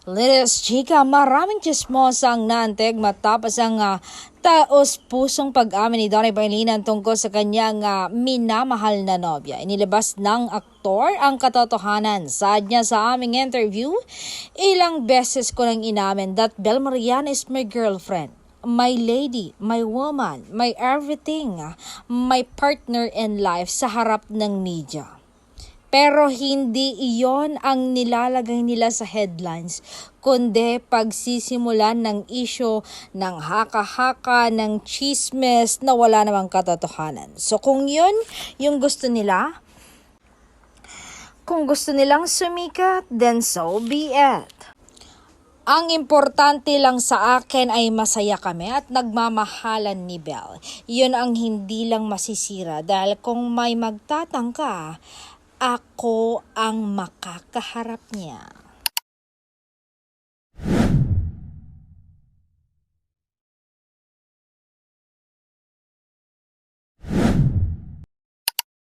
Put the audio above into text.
Lilis chika, maraming chismosang naantig matapos ang taos-pusong pag-amin ni Donnie Pangilinan tungkol sa kanyang minamahal na nobya. Inilabas ng aktor ang katotohanan. Saad niya sa aming interview, ilang beses ko nang inamin that Bel Mariana is my girlfriend, my lady, my woman, my everything, my partner in life sa harap ng media. Pero hindi iyon ang nilalagay nila sa headlines, kundi pagsisimulan ng isyo ng haka-haka, ng chismes na wala namang katotohanan. So kung yun yung gusto nila, kung gusto nilang sumikat, then so be it. Ang importante lang sa akin ay masaya kami at nagmamahalan ni Bel. Yun ang hindi lang masisira dahil kung may magtatangka, ako ang makakaharap niya.